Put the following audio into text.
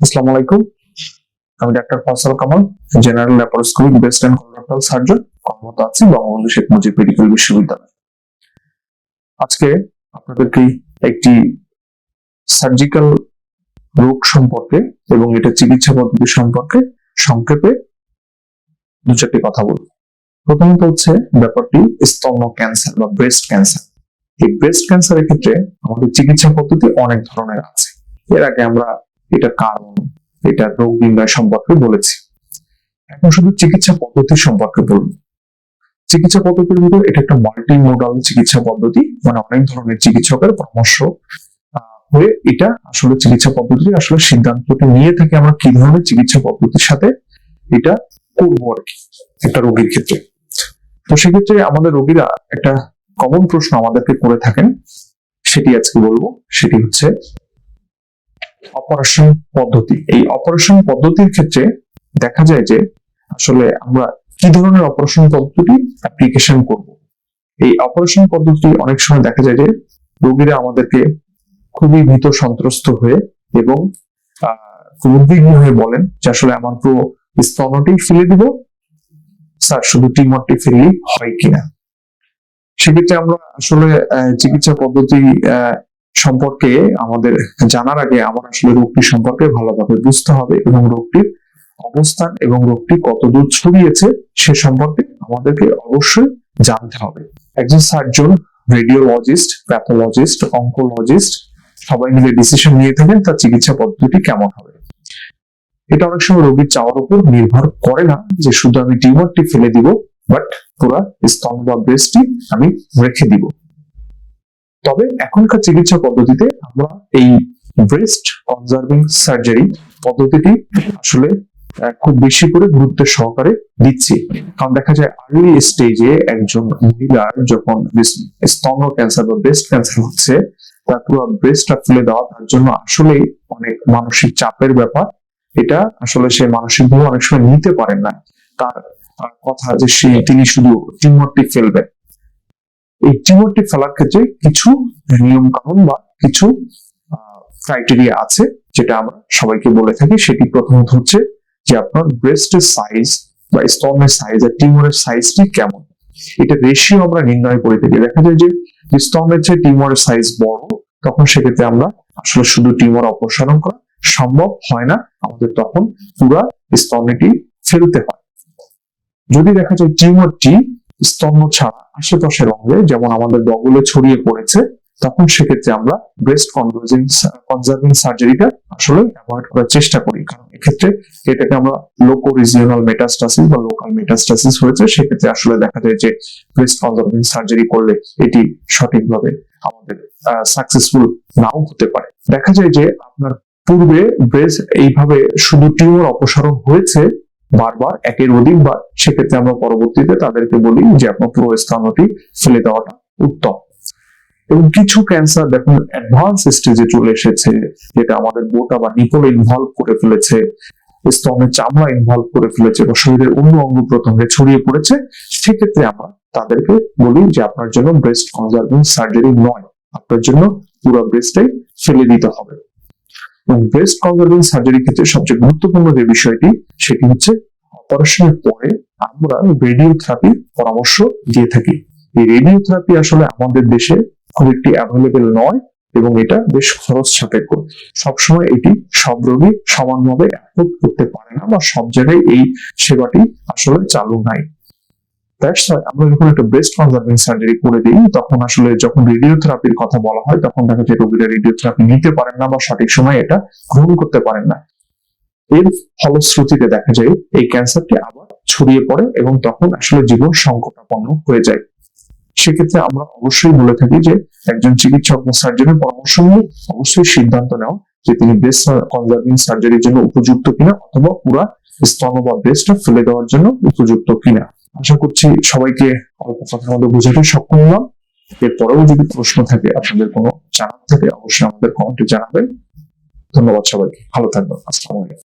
আসসালামু আলাইকুম। আমি doctor Faisal Kamal, general laparoscopic breast and colorectal surgeon, কর্মরত আছি বঙ্গবন্ধু শেখ মুজিব মেডিকেল বিশ্ববিদ্যালয়। আজকে আপনাদেরকে একটি সার্জিক্যাল রোগ সম্পর্কে এবং এটা চিকিৎসা পদ্ধতি সম্পর্কে সংক্ষেপে দু চারটি কথা বলব। প্রথমত হচ্ছে ব্যাপারটি স্তন্য ক্যান্সার বা ব্রেস্ট ক্যান্সার। এই ব্রেস্ট ক্যান্সারের ক্ষেত্রে আমাদের চিকিৎসা পদ্ধতি অনেক ধরনের আছে। এর আগে আমরা এটা কারণ, এটা রোগ নির্ণয় সম্পর্কে বলেছি। এখন শুধু চিকিৎসা পদ্ধতি সম্পর্কে বলবো। চিকিৎসা পদ্ধতির ভিতরে এটা একটা মাল্টি মোডাল চিকিৎসা পদ্ধতি, মানে অনেক ধরনের চিকিৎসকের পরামর্শ হয়ে এটা আসলে চিকিৎসা পদ্ধতি আসলে সিদ্ধান্তটি নিয়ে থাকে আমরা কি ধরনের চিকিৎসা পদ্ধতির সাথে এটা করবো আর কি একটা রোগীর ক্ষেত্রে। তো সেক্ষেত্রে আমাদের রোগীরা একটা কমন প্রশ্ন আমাদেরকে করে থাকেন, সেটি আজকে বলবো। সেটি হচ্ছে অপারেশন পদ্ধতি। এই অপারেশন পদ্ধতির ক্ষেত্রে দেখা যায় যে আসলে আমরা কি ধরনের অপারেশন পদ্ধতি অ্যাপ্লিকেশন করব। এই অপারেশন পদ্ধতি অনেক সময় দেখা যায় যে রোগীরা আমাদেরকে খুবই ভীত সন্ত্রস্ত হয়ে এবং খুব উদ্বিগ্ন হয়ে বলেন যে আসলে আমার পুরো স্তনটি ফেলে দিব স্যার, শুধু টিউমারটি ফেললেই হয় কিনা। সেক্ষেত্রে আমরা আসলে চিকিৎসা পদ্ধতি সম্পর্কে আমাদের জানার আগে আমার আসলে রোগটি সম্পর্কে ভালোভাবে বুঝতে হবে এবং রোগটির অবস্থান এবং রোগটি কতদূর ছড়িয়েছে সে সম্পর্কে আমাদেরকে অবশ্যই জানতে হবে। একজন সার্জন, রেডিওলজিস্ট, প্যাথোলজিস্ট, অনকোলজিস্ট সবাই মিলে ডিসিশন নিয়ে থাকেন তার চিকিৎসা পদ্ধতি কেমন হবে। এটা অনেক সময় রোগীর চাওয়ার উপর নির্ভর করে না যে শুধু আমি টিউমারটি ফেলে দিব, বাট পুরা স্তন বা ব্রেস্টটি আমি রেখে দিব। তবে এখনকার চিকিৎসা পদ্ধতিতে আমরা এই ব্রেস্ট কনজার্ভিং সার্জারি পদ্ধতিটি আসলে খুব বেশি করে গুরুত্ব সহকারে দিচ্ছি। কারণ দেখা যায় আর্লি স্টেজে একজন মহিলার যখন স্তন ক্যান্সার বা ব্রেস্ট ক্যান্সার হচ্ছে, তার পুরো ব্রেস্টটা ফেলে দেওয়া তার জন্য আসলেই অনেক মানসিক চাপের ব্যাপার। এটা আসলে সে মানসিকভাবে অনেক সময় নিতে পারেন না তার কথা যে তিনি শুধু টিউমারটি ফেলবেন। এই টিউমারটি ফেলার ক্ষেত্রে কিছু নিয়ম কানুন বা কিছু ক্রাইটেরিয়া আছে যেটা আমরা সবাইকে বলে থাকি। সেটি প্রথমত হচ্ছে যে আপনার ব্রেস্টের সাইজ বা স্তনের সাইজ আর টিউমারের সাইজটি কেমন, এটা রেশিও আমরা নির্ণয় করে থাকি। দেখা যায় যে স্তনের চেয়ে টিউমারের সাইজ বড়, তখন সেক্ষেত্রে আমরা আসলে শুধু টিউমার অপসারণ করা সম্ভব হয় না, আমাদের তখন পুরা স্তনটি ফেলতে হয়। যদি দেখা যায় টিউমারটি স্তন ছাড়া আশেপাশের অঙ্গে যেমন আমাদের বগলে ছড়িয়ে পড়েছে, তখন সেক্ষেত্রে আমরা ব্রেস্ট কনজার্ভিং সার্জারিটা আসলে অ্যাভয়েড করার চেষ্টা করি। কারণ এক্ষেত্রে এটাকে আমরা লোকো রিজিওনাল মেটাস্টাসিস বা লোকাল মেটাস্টাসিস হয়েছে, সেক্ষেত্রে আসলে দেখা যায় যে ব্রেস্ট কনজার্ভিং সার্জারি করলে এটি সঠিকভাবে আমাদের সাকসেসফুল নাও হতে পারে। দেখা যায় যে আপনার পূর্বে ব্রেস্ট এইভাবে শুধু টিউমার অপসারণ হয়েছে বারবার একের অধিকবার, সেক্ষেত্রে আমরা পরবর্তীতে তাদেরকে বলি যে আপনার পুরো স্তনটি ফেলে দেওয়াটা উত্তম। এবং কিছু ক্যান্সার দেখুন অ্যাডভান্স স্টেজে চলে এসেছে, যেটা আমাদের বোটা বা নিপল ইনভলভ করে ফেলেছে, স্তনের চামড়া ইনভলভ করে ফেলেছে বা শরীরের অন্য অঙ্গ প্রত্যঙ্গে ছড়িয়ে পড়েছে। সেক্ষেত্রে আমরা তাদেরকে বলি যে আপনার জন্য ব্রেস্ট কনজার্ভিং সার্জারি নয়, আপনার জন্য পুরো ব্রেস্টটাই ফেলে দিতে হবে। এবং ব্রেস্ট কনজার্ভিং সার্জারির ক্ষেত্রে সবচেয়ে গুরুত্বপূর্ণ যে বিষয়টি সেটি হচ্ছে অপারেশনের পরে আমরা রেডিওথেরাপি পরামর্শ দিয়ে থাকি। এই রেডিওথেরাপি আসলে আমাদের দেশে খুব একটি অ্যাভেলেবেল নয় এবং এটা বেশ খরচ সাপেক্ষ। সবসময় এটি সব রোগী সমানভাবে অ্যাফোর্ড করতে পারে না বা সব জায়গায় এই সেবাটি আসলে চালু নাই। আমরা যখন একটা ব্রেস্ট কনজার্ভিং সার্জারি করে দিই, তখন আসলে যখন রেডিওথেরাপির কথা বলা হয় তখন দেখা যায় রোগীরা রেডিওথেরাপি নিতে পারেন না বা সঠিক সময় এটা গ্রহণ করতে পারেন না। এর ফলশ্রুতিতে দেখা যায় এই ক্যান্সারটি আবার ছড়িয়ে পড়ে এবং তখন আসলে জীবন সংকটাপন্ন হয়ে যায়। সেক্ষেত্রে আমরা অবশ্যই বলে থাকি যে একজন চিকিৎসক বা সার্জনের পরামর্শ নিয়ে অবশ্যই সিদ্ধান্ত নেওয়া যে তিনি ব্রেস্ট কনজার্ভিং সার্জারির জন্য উপযুক্ত কিনা অথবা পুরা স্তন বা ব্রেস্টটা ফেলে দেওয়ার জন্য উপযুক্ত কিনা। আশা করছি সবাইকে অল্প কথার মধ্যে বোঝাতে সক্ষম হলাম। এরপরেও যদি প্রশ্ন থাকে, আপনাদের কোনো জানার থাকে, অবশ্যই আমাদের কমেন্টে জানাবেন। ধন্যবাদ সবাইকে, ভালো থাকবেন। আসসালামু আলাইকুম।